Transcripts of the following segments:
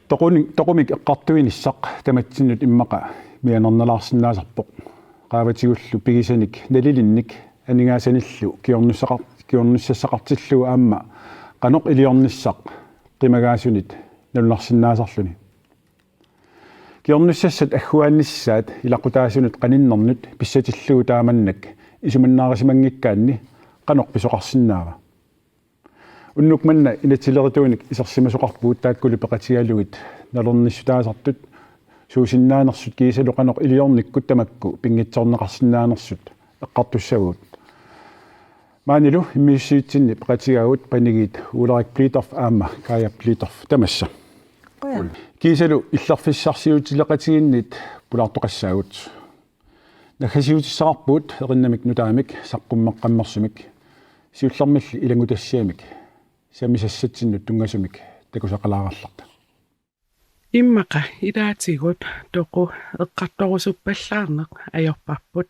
Toqumik eqqartuinissaq tamatsinut immaqa mianernalarsinnaasarpoq qaavatигуллу пигисаник налилинник анигааsanillu kiornussaqqartillu аама qaноq илиорниссақ qimagaasунит налунарсиннаасарлүни kiornussassat аггуаанниссаат илақутаасунут qaninнэрнут писсатиллуу тааманнак исуманнаарисимангиккаанни qaноq писоқарсинаава уннукманна инатилеритуиник исерсимасоқарпуут тааккули пеқатигалугит налерниссутаасартут суусиннаанерсут кисалу qaноq илиорниккут тамакку пингитсорнеқарсинаанерсут эққартуссагуут маанилу иммиуссиитсинни пеқатигаагут панигит улерак плитов аама кая плитов тамасса кисалу иллерфиссарсиутилеқатигиннит пулаартоқассаагут нахасиутиссақарпуут эриннамик нутаамик саққуммеққаммерсумик сиуллэрмилли илагутассиамик самисассатсиннут тунгасумик такусақалааралларта иммақа илаатигут тоқу эққарторусуппаллаарнеқ ajorparput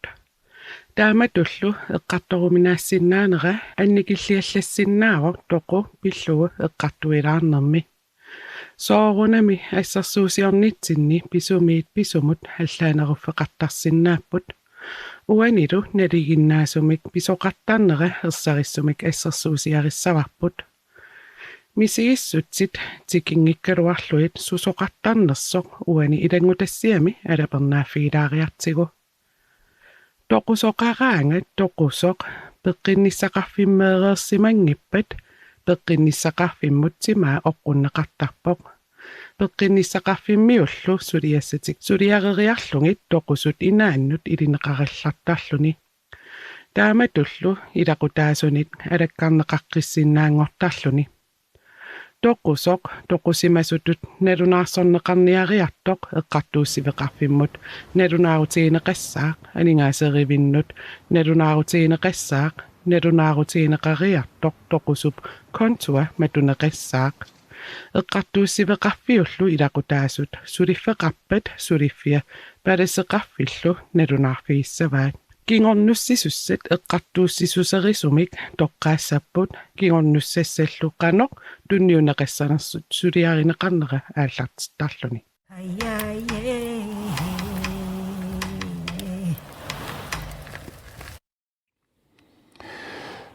тааматуллу эққарторуминаассиннаанера анникиллиаллассиннаавор тоқу пиллугу эққартуилаарнерми соорунами ассерсуусиорнитсинни писумиит писумут аллаанеруффеқартарсиннааппут уанилу налигиннаасумик писоқартаарнера ерсариссумик ассерсуусиариссаварпут мисигиссутсит тикингиккалуарлуит сусоқартаарнерсоқ уани илангутассиами алапернааффигилаариартигу тоқусоқараанга тоқусоқ пеққинниссақарфиммеерерсимангиппат пеққинниссақарфиммутсимаа оққуннеқартарпоқ пеққинниссақарфиммиуллу сулиассатик сулиарериарлугит тоқусут инааннут илинеқараллартаарлуни тааматуллу илақутаасунит алаккарнеқаққиссиннаангортаарлуни тоқусоқ тоқусимасутут налунаарсорнеқарниариартоқ эққартууссивеқарфиммут налунаарутигинеқассаақ анигаасеривиннут налунаарутигинеқассаақ налунаарутигинеқариартоқ тоқусуп контуа матунеқассаақ эққартууссивеқарфиуллу илақутаасут сулиффеқарпат сулиффия паласеқарфиллу налунаарфигиссаваат кингорнуссисуссат эққартууссисусерисумик тоққаассаппут кингорнуссассаллу qaноq тунниунеқассанерсут сулиаринеқарнера ааллартиттарлуни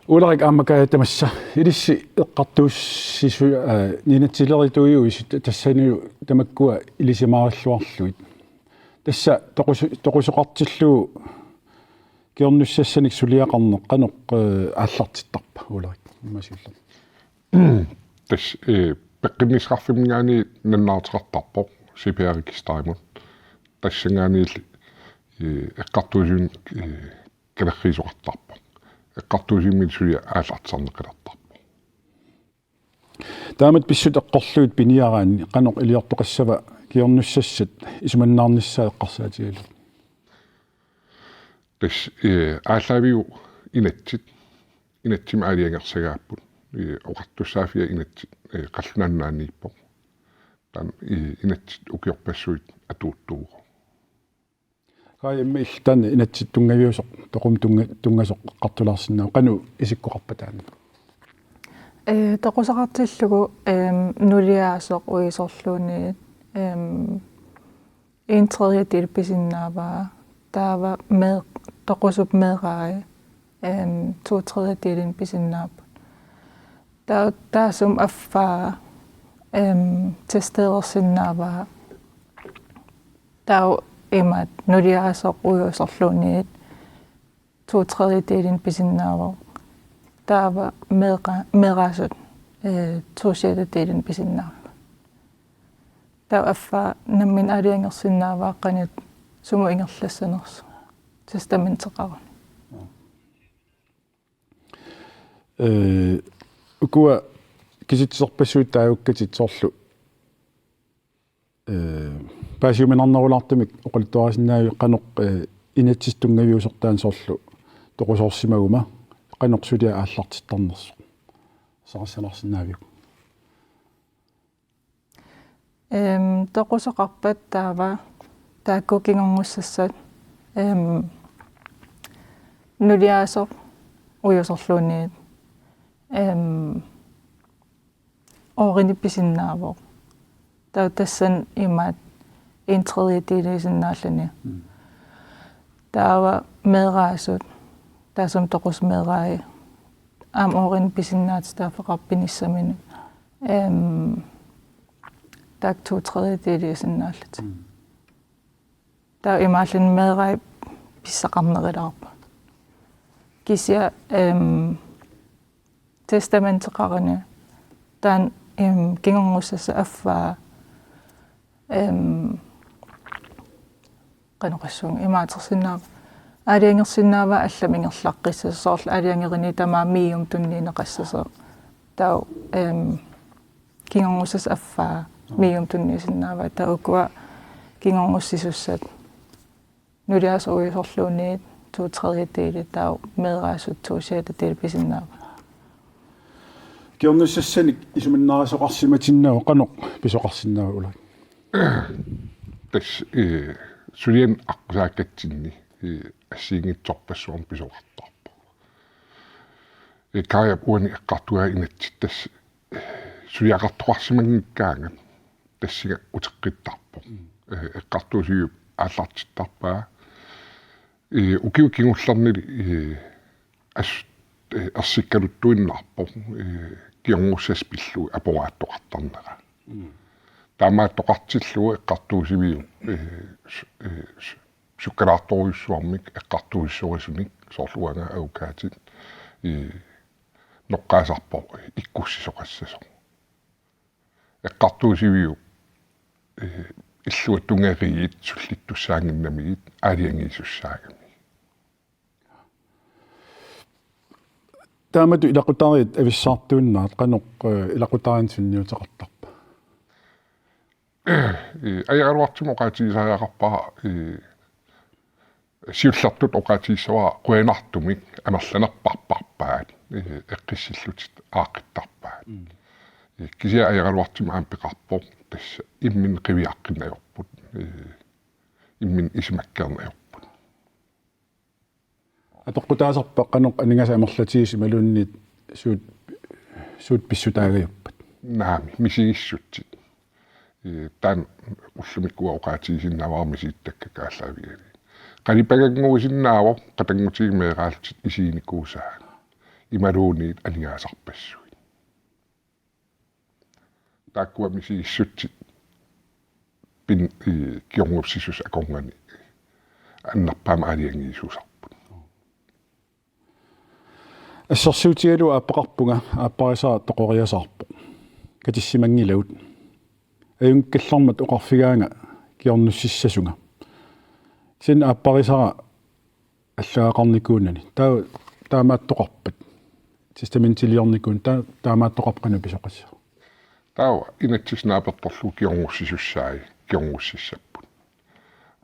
уларик аамакаа тамасса илисси эққартууссису нинатсилеритуиуисут тассаниу тамаккуа илисимаараллуарлуит тасса тоқусоқартиллуу kiornussasanik suliaqarneq qaноq ааллартиттарпа уларик имасиуллер тас пеққиннисқарфимгаани наннаартеқартарпоқ сипиарикистаримут тассангаанил эққартуусуун калеррисоқартарпоқ эққартуусиммил сули ааллартсарнеқилартарпоқ таамат писсут эққорлуут пиниараани qaноq илиортоқассава kiornussassat исуманнаарниссаа эққарсаатигалу тас ааллавиу инатсим аалиангерсагааппут оқартуссаафиа инатсит қаллунаанааннииппоқ таам инатсит укиорпассуит атууттууго каиммил таана инатсит тунгавиусоқ тоқум тунгасоқ қартулаарсинаа қану исиккоқарпатаана тоқусақартиллугу нулиаасоқ уисорлууни 1/3 del писиннааваа таава med тоқусуп медраа 2/3 delen писиннаап таасум аффаа тестеерсиннааваа таа имат нулиаасоқ уисорлууни 2/3 delen писиннаава таава медраасут 2/6 delen писиннаав таа аффаа наммин алиангерсиннааваа qanit sumu ingerlassaners testamentеqarun ukua kisitsorpassuut taayukkatitsorlu paasiuminarnerulaartamik oqaltuarasinnaaju qaноq inatsistungaviusortaan sorlu toqusorsimaguma qaноq sulia aallartittarnersu sarasanarsinaaviu toqusaqarpat taava taakkukingorngussat nuliaasoq uyosorluuniit orinippisinnaavoq tau tassan imaat en tredjedelisinnaallani taava medraasut taasum toqusmedraai am orinippisinnaat staaffeqarpinissamini tak 2/3 tau imaallin medraai pissaqarnerilarpa kisia testamenteqarani taan kingorngussassa affaa qanoqassuun imaatersinnaava aliangersinnaava allamingerlaqqissa soorl aliangerini tamaa miium tunniineqassasa tau kingorngussassa affaa miium tunniisinnaava taukua kingorngussisussat nulias uisorluuniit 2/3 tau medraasut 2/6 pisinnaava kiornussanik isumannaarisoqarsimatinnaava qanoq pisoqarsinnaava ula tas sulien aqqusaakatsinni ассиингитсорпассуарм писоқартарпа каая уани эққартуа инатсит тас сулиақартоқарсимагниккаанга тассига утеққиттарпо эққартуусиу ааллартиттарпаа укиу кингулларнили ас ерсиккалуттуиннарпо киорнуссас пиллуи апорааттоқартарнера таамааттоқартиллуи эққартуусивиу суккалаарторуйуссуармик эққартуиссорисуник соорлуанга аукаатит ноққаасарпо иккуссисоқассасо эққартуусивиу иллуаттунгариит суллиттуссаангиннамигит аалиангиисуссаагами таамату илақутариит ависсаартуиннаат қаноқ илақутариинсинниутеқартарпа аяралуартимоқаатигисариақарпаа сиуллартут оқаатигиссаваа қуянартумик амерланерпарпарпаат эққиссиллутит ааққиттарпаат кisia аяралуартима аампеқарпо тасса иммин қивиаққиннаёрпут иммин исимаккернаёрпут атоққутаасарпа қаноқ анингаса амерлатигис малуунниит суут писсутаагаюппат наами мисигиссутсит таан уллумиккуа оқаатигисиннаваарми сииттакка кааллаавиали qalipagagngusиннаава qatangutigimeeqaaltit isiinikkuusaa imaluuniit anigaasarpassuit taakkua misiissutsit pin kiorngupsisus akongani annarpaama aliangiisuusarput ассерсуутигалу ааппеқарпунга ааппарисаа тоқориасаарпу катиссимангилаут аюнккаллармат оқарфигаанга киорнуссиссасунга син ааппарисара аллагақарникуунани таамааттоқарпат систементилиорникуун таамааттоқарпқана писоқасса таава инатсиснааперторлу киорнуссисуссаи киорнуссиссаппут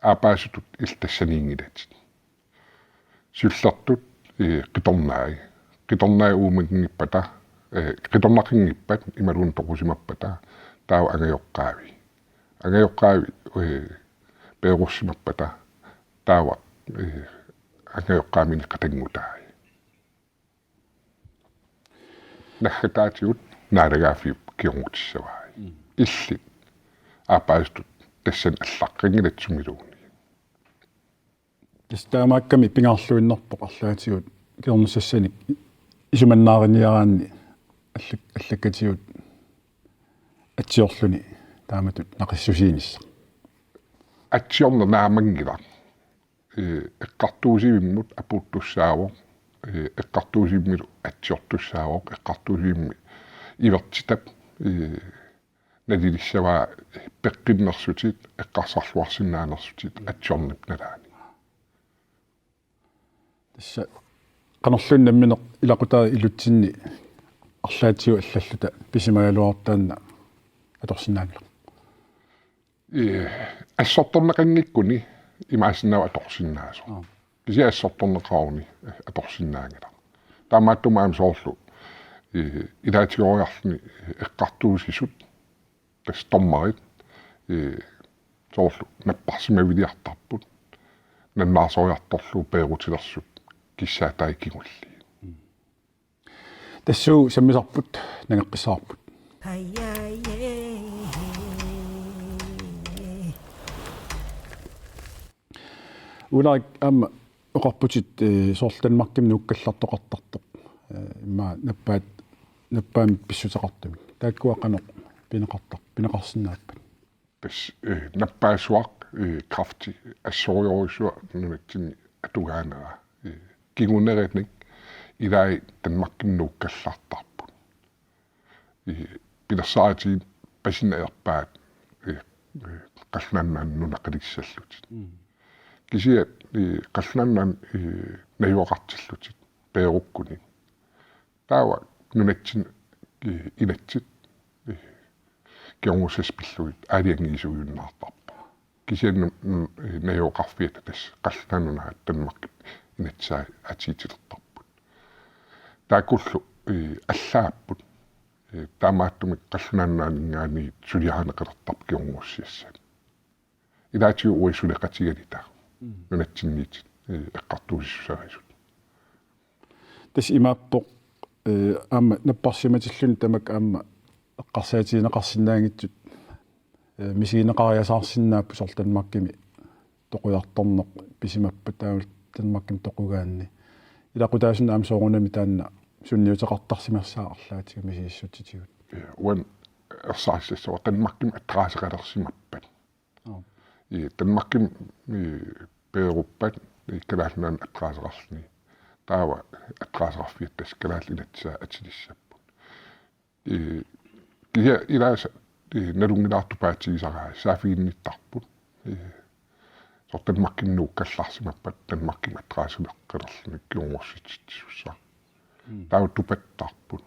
аапаасутут илтассаниингилатит суллартут қиторнаа уумагингиппата қиторнақингиппат ималуун тоқусимаппата таава ангайоққаави перуссимаппата таава ангайоққаамини қатангутаи наххатаатиут наалагаафи киорнутиссаваа илли аапаастут тассан аллаққингилатсумилууни тастаамаакками пингаарлуиннарпоқ арлаатигут киорнуссассаник исуманнаариниараанни аллаккатигут атсиорлуни тааматут нақиссусиинисса атсиорна наамангила эққартуусивиммут апууттуссааво эққартуусивмилу атсиортуссааво эққартуусивимми ивертитап надилиссаваа пеққиннэрсутит эққарсарлуарсинаанерсутит атсиорнип налаани тасса qanarlunnammine ilaqutаа ilutsinni арлаатиу аллаллута писимагалуартаанна аторсинаангила ассорторнеқангиккуни имаасиннава аторсиннаасо кися ассорторнеқарни аторсиннаангила таамааттумаам соорлу илаатигориарлни эққартуусисут тас тормарит soorlu napparsimaviliartarput nannaasoriartorlu peerutilersut kissaataai kingulli тассуу саммисарпут нагеққиссаарпут улаик аама оқарпутит соорлтанмарким нуккаллартоқартартоқ имма наппаами писсутеқартумик тааккуақанеқ пинеқарсинааппат тас наппаасуақ крафти ассориорисуа нунатсини атугаанера кигунеретник илай танмарким нуккаллартарпут пилассаати пасинеерпаат қалланнаан нунақалиссаллутит кисиат қалланнаан наюоқартиллутит пееруккуни таава нунатсин инатсит киормусас пиллуит аалиангиисуйуннаартарпа кисиан наюоқарфиата тас қалланнуна танмарким инатсаа атиитилертарпут таакуллу аллааппут таамааттумик қаллунаанаанингаани сулиаанеқалертарп киормуссиассат илаатиу уисулеқатигалита нунатсинниит эққартуусиссарисут тас имааппоқ аама наппарсиматиллун тамак аама эққарсаатиинеқарсинаангитсут мисигинеқариасаарсинааппу сортанмаккими тоқуярторнеқ писимаппа таавал танмакким тоқугаанни илақутаасуна аам соорунами таанна сунниутеқартарсимерсаарлаатига мисииссутитигут уан ерсаассассуа танмакким атраасеқалерсимаппат танмакким пееруппат калаалнаан атраасеқарсни таава атраасеқарфиаттас калаалинатсаа атилиссаппут кия илааса налунгилаартупаатигисараа саафигинниттарпут сортанмакким нууккалларсимаппат танмакким атраасулеққалерлник киуморситсуссаа таава тупаттарпут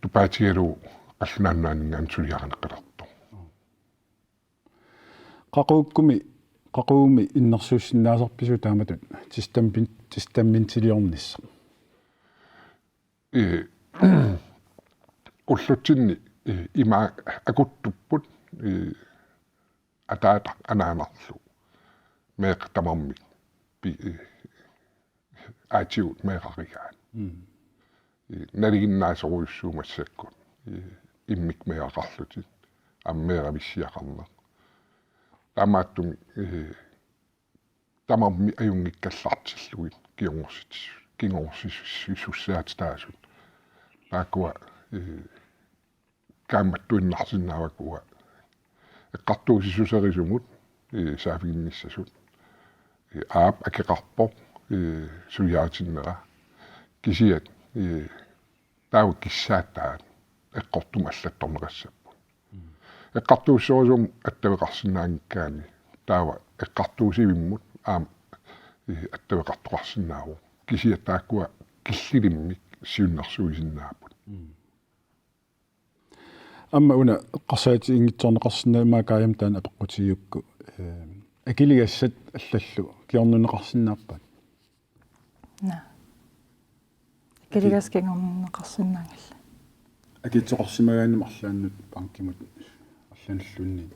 тупаатигалу қаллунааннаанингаан сулиаранеққалерто qaqууми иннэрсууссиннаасарпису тааматут систамминтилиорнисса уллутсинни има акуттуппут атаата анаанарлу меэқтамарми аатиут меэқаригаан налигиннаасоруйуссуумассаккут иммик меэқарлутит аммеэрависсиақарнеқ таамааттуми тамарми аюнгиккаллартиллуит кингорсиссуссаат таакуа кааматтуиннарсинаавакуа эққартуусисусерисумут саафигинниссасут аап акеқарпо сулиаатиннера кисиат таау киссааттаат эққортум аллатторнерассаппу эққартууссорисум аттавеқарсинаангиккаани таава эққартуусивиммут аам аттавеқартоқарсинааву кисиат тааккуа киллилиммик сиуннарсуисиннаапут амма уна эққарсаати ингитсорнеқарсинаамаа каям таана апеққутигиукку акилигассат аллаллу киорнунеқарсинааппат на акилигаскингорнеқарсинаангала акитсоқарсимагааннам арлааннут панкимут арланаллунни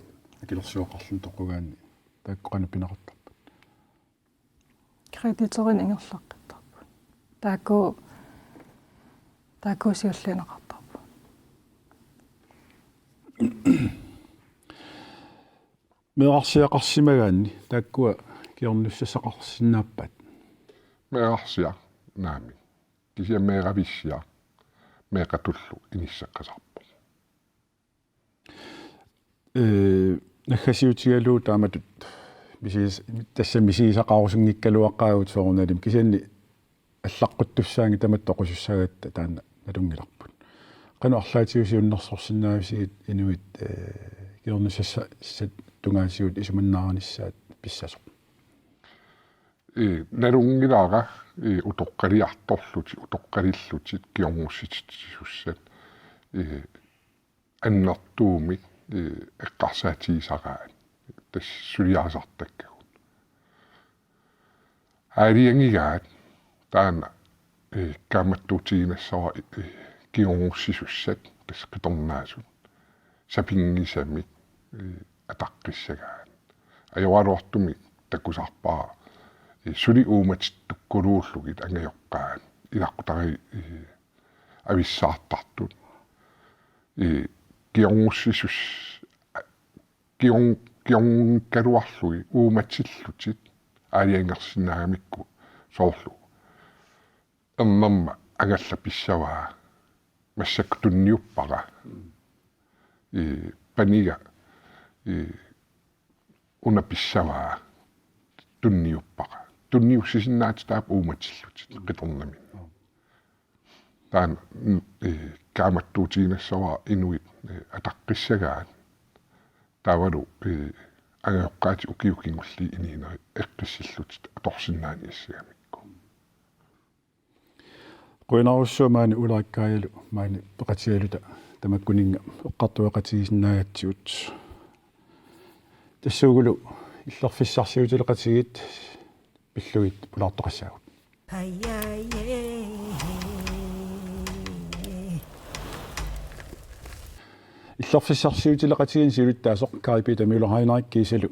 акилерсуоқарлун тоқугаанни тааккоқана пинеқартарпат кредиторин ингерлаққиттарпу таакуусиуллинеқартарпу меарсиақарсимагаанни тааккуа киорнуссасақарсинааппат меарсиа наами кисиа меэрависсиа меэқатуллу иниссаққасарпу нахасиутигалуу тааматут мисис тасса мисисақарусунгиккалуаққаагут соорналим кисианни аллаққуттуссаанги тамат тоқусуссагатта таана налунгиларпут qanu арлаатиусиуннэрсорсинаависигит инуит киорнуссасса тунгаасиут исуманнааранissaат писсасо налунгилаара утоққалиарторлути утоққалиллутит киормусситсуссат аннертууми эққарсаатигисараат тассулиаасартаккагут аалиангигаат таана каматтуутигинассара киормуссисуссат тассақиторнаасут сапингисами атаққиссагаан ajavaruartumi takkusarpaa suli uumatittukkulууллugit angajoqqaat ilaqqutari avissaartartut kiorngussisus kiornkaluarlugi uumatillutit aaliangersinnagamikku soorlu ernerma angalla pissavaa massakku tunniuppara paniga una pissavaa tunniuppara tunniussisinnaat taap uumatillutit qitornamin taan kaamattuutiinassavaa inuit ataqqissagaat taavalu angajoqqaati ukiukingulli iniineri eqqissillutit atorsinnaani issigamikku qoinarussуумаани улааккааялу маани пеқатигалута тамаккунинга эққартуэқатигисиннаагатсиут тассуугулу иллерфиссарсиутилеқатигит пиллугит пулаартоқассаагут иллерфиссарсиутилеқатигин силуттаасоқ карипита мюлерхайнерик кисалу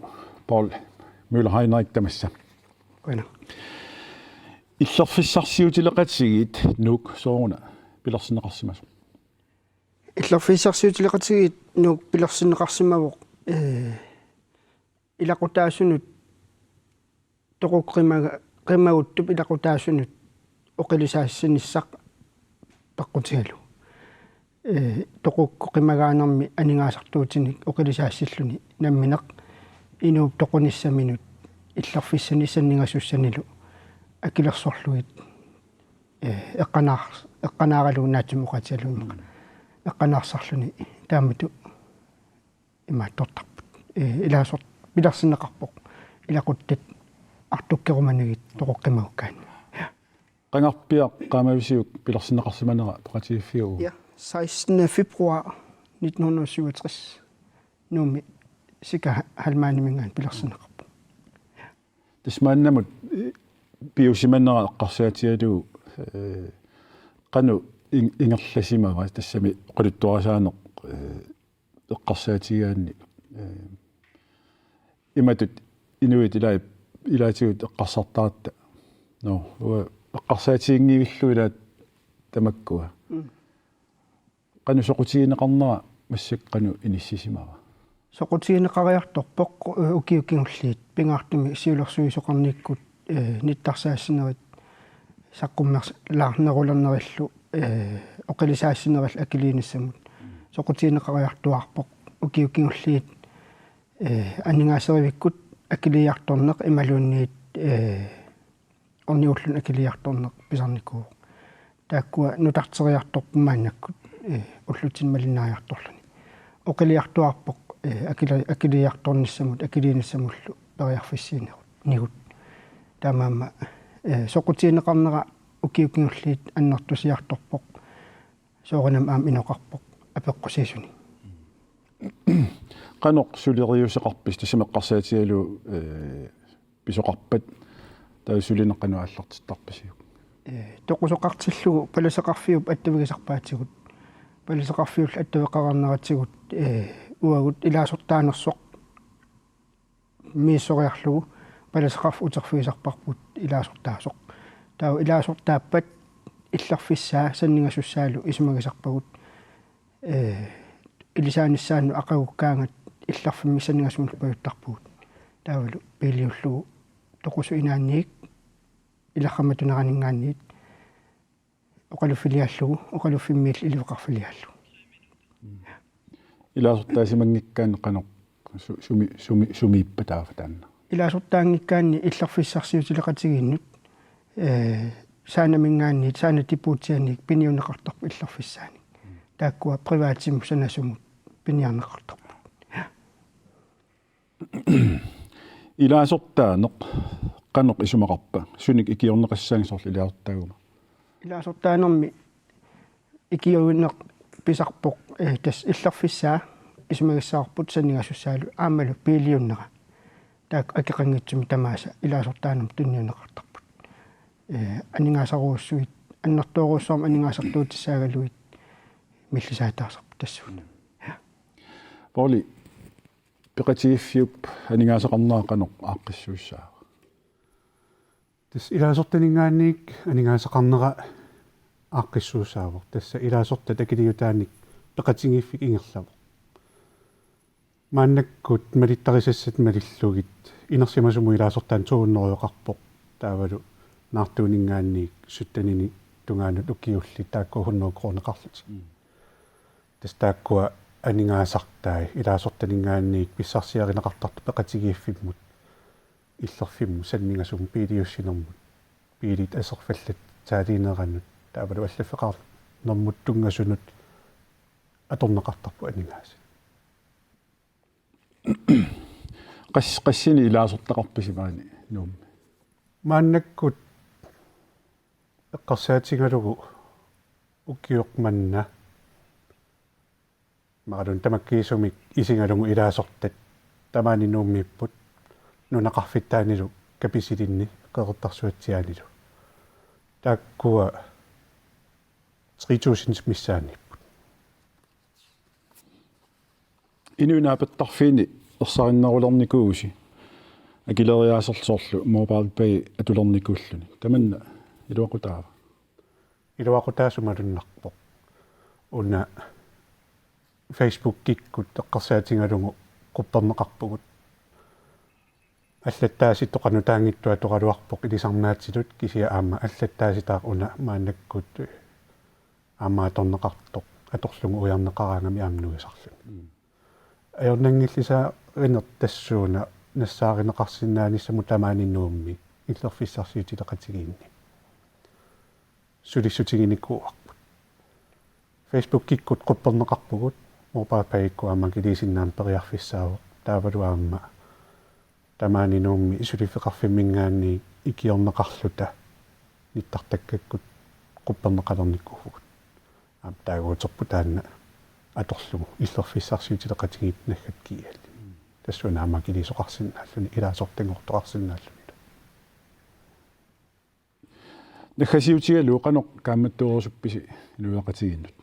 Paul мюлерхайнерик тамасса Qoina. иллерфиссарсиутилеқатигит нук сооруна пилерсинеқарсимасо иллерфиссарсиутилеқатигит нук пилерсинеқарсимавоқ илақутаасунут тоқуққимага қимагуттуп илақутаасунут оқилисаассиниссақ паққутигалу тоқуққимагаанерми анингаасартуутиник оқилисаассиллуни намминеқ инууп тоқуниссаминут иллерфиссанисаннигасуссанилу акилерсорлугит эққанааралу наатимуқатиалуимақ эққанаарсарлуни таамату имааттортарпут илаасорт пилерсинеқарпоқ илақуттат артуккеруманагит тоқоққимагуккаан qangarpia qaamavisiuk pilersinneqarsimanera paqatiiffiu Ja, 16. februar 1967 nuumi sika halmaanimingaan pilersinneqarpu tasmaannamut piusimannera eqqarsaatialu qanu ingerlasimava tassami quluttuarasaaneq eqqarsaatigaanni imatut inuit ilaatigut eqqarsartaatta no eqqarsaatiingivilluilaat tamakkua qanu soqutigineqarnera massaqqanu inissisimava soqutigineqariartorpoq ukiukingulliit pingaartumi siulersuisoqarniikkut nittarsaassinerit saqqummerс laarnerulernerillu oqilisaassinerill akiliinissamut soqutigineqariartuarpoq ukiukingulliit анингаасеривиккут акилиарторнеқ ималуунниит орниуллун акилиарторнеқ писарникуу тааккуа нутартериарторпумааннаккут уллутин малинаариарторлуни оқилиартуарпоқ акилиарторниссамут акилииниссамуллу периарфиссиинерут нигут таамаама соқутиинеқарнера укиукингуллиит аннертусиарторпоқ сооринам аам иноқарпоқ апеққусиисуни qanoq suleriuseqarpis tasameqqarsaatigalu pisoqarpat taasulineqqanu аллартиттарпасиу тоқусоқартиллугу паласеқарфиуп аттавигисарпаатигут паласеқарфиулл аттавеқарнератсигут уагут илаасортаанерсоқ мииссориарлугу паласеқарф утерфигисарпарпут илаасортаасоқ таа илаасортааппат иллерфиссаа саннигасуссаалу исмагисарпагут илисааниссаану ақагуккаангат илларфиммисанигасмул паюттарпуут таавалу пилиуллугу тоқусу инаанниик иларраматунеранингааниит оқалуффилиаллугу оқалуффиммиил иливеқарфилиаллу илаасортаасимангиккаан qanoq сумииппа таанна илаасортаангиккаанни илларфиссарсиутилеқатигииннут саанамингаанниит саанатипуутианик пиниунеқартарпу илларфиссаани тааккуа приваатсиму санасумут пиниарнеқартарпу илаасортаанеқ qanoq isumaqarpa sunik ikiorneqassaangissorlu илаасортаагума илаасортаанерми икиуинеқ писарпоқ тас илларфиссаа исумагиссаарпут саннигасуссаалу аамалу пилиуннера таак акеқангитсуми тамааса илаасортаанерм тунниунеқартарпут анингаасаруussуит аннэртуоруссуарма анингаасартуутиссаагалуит миллисаатаарсарпу тассуна Poli peqatiiffiup aningaasaqarnaaqanoq aaqqissuussaa. Tässä ilaasortaningaanniik aningaasaqarnera aaqqissuusaavor. Tässä ilaasorta takiliutaannik peqatingiiffik ingerlavo. Maannakkut malittarisessat malillugit inersimasumu ilaasortaan tuunneriuqarpoq taavalu naartuuningaanniik suttanini tungaanut ukiulli taakkuhunnuuqorneqarlut. Tässä taakkua aningaasartai ilaasortaningaanniik pissarsiarineqartartu peqatigiiffimut illerfimmu sanningasum piiliussinermut piilit aserfallat taaliinerannut taavalu allafeqar nermut tungasunut atorneqartarpu aningaasa. Qassini ilaasortaqarpisimaani nuummi. Maannakkut eqqarsaatigalugu ukiuqmanna maqalun tamakkiisumik isingalugu ilaasortat tamaani nuummiipput nunaqarfittaanilu kapisilinni qeqertarsuatsiaanilu taakkua 3000 missaannipput Inuunaapattarfiini ersarinnerulernikuusi akileriaasersorlu mobile pay atulernikuulluni tamanna iluaqutaava iluaqutaasumalunnarpoq una Facebook kikkut eqqarsaatigalugu qupperneqarpugut аллаттааситтоқанутаангиттуа тоқалуарпоқ илисарнаатсилут кисия аама аллаттааситаа уна мааннаккут аамааторнеқартоқ аторлугу уярнеқараангами аамнуисарлу аёрнангиллиса ринер тассууна нассааринеқарсинааниссаму тамаанинуумми иллерфиссарсиутилеқатигиинни сулиссутигиниккуарпут Facebook киккут қуппернеқарпугут мопаапаикку аама килисиннаам периарфиссаавоқ таавалу аама тамаанинуумми исулифеқарфиммингаанни икиорнеқарлута ниттартаккаккут қуппернеқалерниккугут аам таагуутерпу таанна аторлугу иллерфиссарсиутилеқатигиит наггат киалли тассунаама килисоқарсиннааллуни илаасортангортоқарсиннааллуни нахасиутигалу қаноқ кааматтуурусупписи илуақатигиннут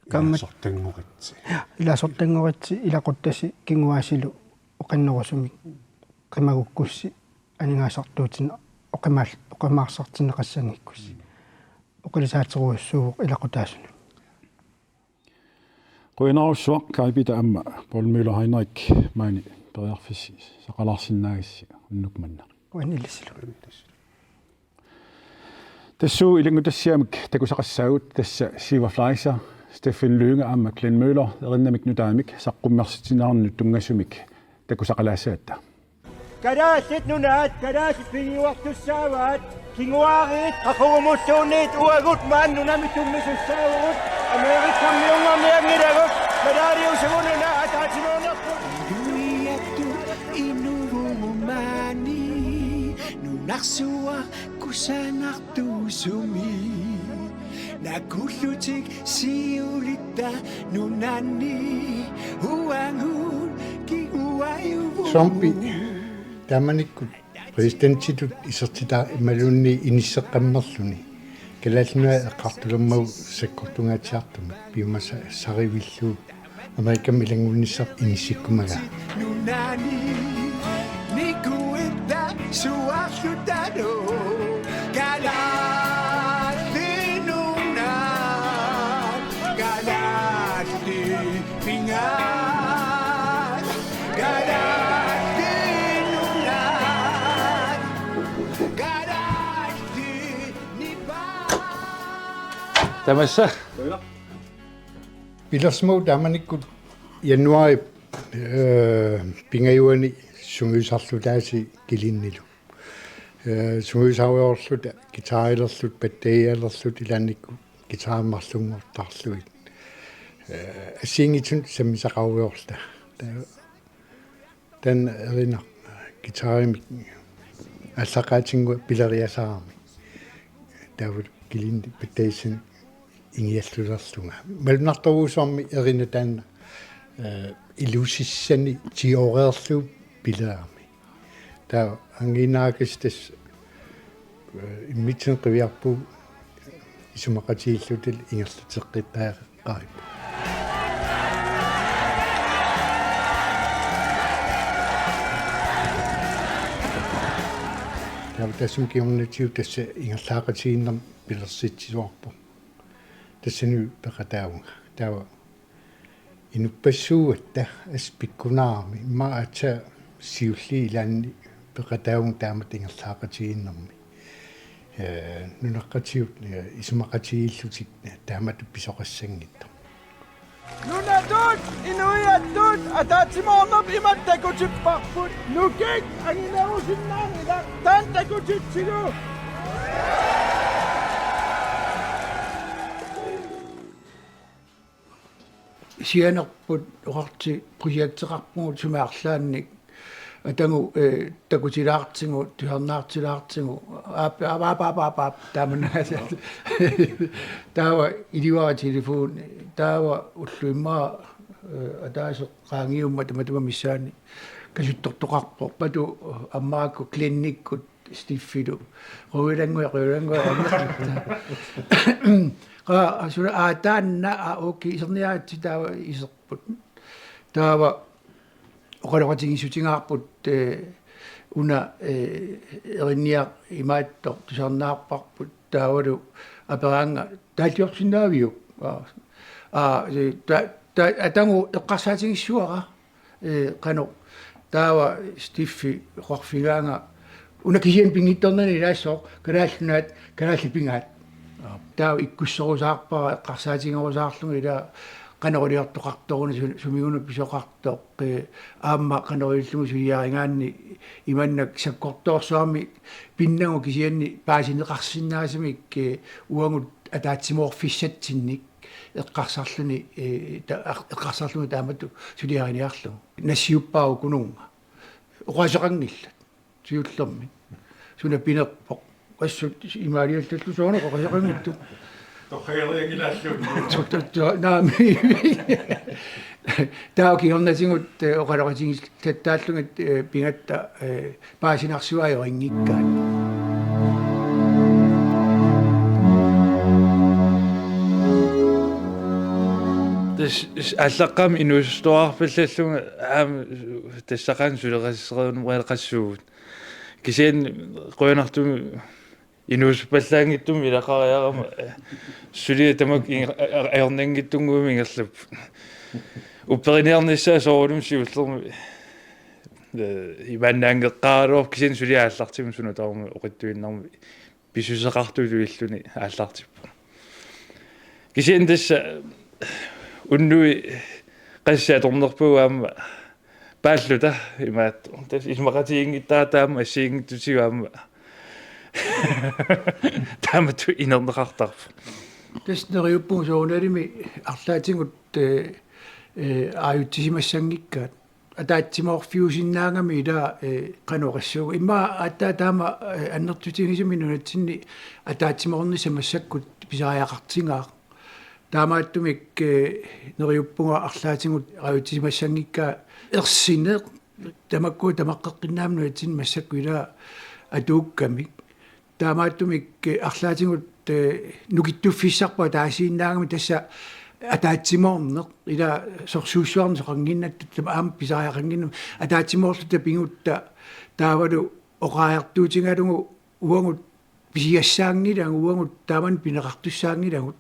каммасортангоритси илаасортангоритси илақуттаси кингуаасилу оқаннерусумик қимагуккусси анигаасартуутина оқимаарсартинеқассаниккусси оқилисаатеруассууоқ илақутаасуну қуинааруссуақ каипита амма полмило хайнайк маани периарфисси сақаларсиннаагисси уннукманна уанилисилу тассуу илингутассиамик такусақассаагут тасса Сива Флайсер Стефан Lønge amma Glenn Møller erinnamik nutaamik saqqummersitinaarnut tungasumik takusaqalaasaata Kadaasit nunaat kadaasit pingiuartussaavaat kinguaarit aquumussuunniit uagut maan nunamitummisussaavut Amerikammiungarniangilagut kadaariusugununa ataatinuunerput Duiattu inuvumani nunarsua kusanartuusumi Nakullutik siulitta nunanni huangun kiguayuvu Trumpi tamanikut presidentitut isertita imalunni inisseqqammerluni kalalnua eqqartulermau sakkortungaatiartumi piumasa sarivillu Amerikam ilangunnissar inissikkumaga nunanni nikuitta suarlutano kala Tamassa Pilersmo tamanikut januari pingajuani sungyusarlutaasi kilinnilu sungyusarluorluta gitarilerlut batterialerlut ilannikku gitarammarlungortarluit assingitun sammisaqaruyorla tan erina gitarimik allaqaatingua pileriasaarmi taavut kilindi batterisin ingiallulerlunga malunartoruusormi erina taanna ilusissani tioreerlu pilearmi taa anginaakistas immitsen qiviarpu isumaqatiillutil ingerluteqqippaaqaaripu таа тассум киорнатиу тасса ингерлаақатигиннам пилерситсуарпу тассану пеқатаавунга таава инуппассууатта ас пиккунаарми имма ача сиулли илаанни пеқатаавун таамат ингерлаақатигиннарми нунаққатиут исумақатигиллутик таамат писоқассангитта Nunatut, inuiatut, ataatsimornop imattakutipparput, nukik anginarusinnaanila taantakutitsigu. Sianerput orti projekteqarpugut sumaarlaannik atangu takutilaartingu tuharnaartilaartingu aap taamanaasa taava iliwaa telefon taava ulluimmaa ataaso qaangiumma tamatuma missaani kasuttortoqarpo patu ammaakku klinikkut stiffilu ruilangua qa sura aataanna oki iserniaatsi taava iserput taava oqaloqatigisutigaarput una erinniaq imaattor tusarnaarparput taavalu aperaanga taatiorsinaaviu atangu eqqarsaatigissuara qano taava stiffi qorfigaanga una kisien pingittornani ilaassoo kalaallunaat kalaallipingaat taava ikkusserusaarpara eqqarsaatigerusaarlugu ilaa qanoriliortoqartoruna sumigunu pisoqartoq aamma qanorillugu suliaringaanni imannak sakkortoorsuarmi pinnagu kisianni paasineqarsinnaasumik uangut ataatsimorfissatsinnik eqqarsarluni eqqarsarlugu taamatu suliariniarlugu nassiuppaagu kununga oqaseqangillat siullermi suna pinerpoq qassut imaaliallallu soona oqaseqangittu naami taaki hornatingut oqaloqatigis tattaallungat pingatta paasinarsuajoringikkaat аллаққам инустоарпаллаллунга аам тассақаан сулеқассеруунуқалеқассуугут кисиан қуянартуми инуспаллаангиттуми илақариарама сулия тамак аернангиттунгуumi ингерлап уппериниарниссаа соорулум сиуллерми иваннаангеққаралуар кисиан сулия ааллартиму сунатаарми оқиттуиннарми писусеқартулу иллуни ааллартиппу кисиан тасса уннуи qassaatornerpuaamma paalluta imaat tas ismaqatiingittaataamma assiingittutigaamma taamatu inerneqartarpu tasneriuppugu soonalimi arlaatingut aayuttisimassangikkaat ataatsimorfiusinnaangami ila qanoqassuugu imma attaataama annertutigisimi nunatsinni ataatsimornisamassakut pisariaqartingaa таамааттумик нериуппунга арлаатингут аавитсимассангикка ерсине тамакку тамаққеққиннаамну атсин массаккуила атууккамик таамааттумик арлаатингут нукиттуффиссарпа таасииннаагами тасса атаатсимоорнеқ ила сорсуусsuarni соқангиннатту тама аам писариақангинну атаатсимоорлута пингутта таавалу оқаартуутингалугу уангут писиассаангилангу уангут тааман пинеқартуссаангилагут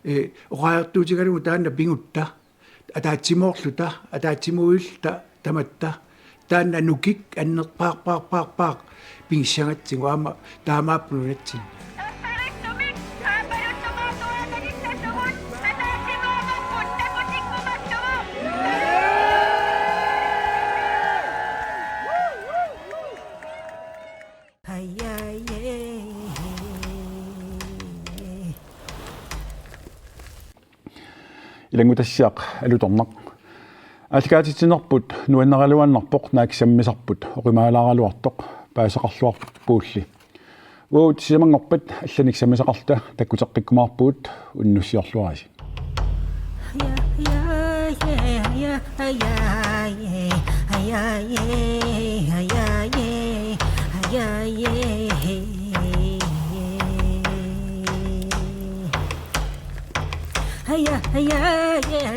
оqaartuutigalugu taanna pingutta ataatsimorluta ataatsimуилта таматта таанна нукик аннерпаарпаарпаарпаар пингиссангаtsigu аама таамааппунунатсин илангутассиақ алуторнақ алкаатитсинерпут нуаннералуаннарпоқ нааксаммисарпут оқимаалааралуартоқ паасеқарлуарпуулли уут симангорпат алланик самисақарта таккутеққиккумаарпуут уннуссиорлуараси Hey,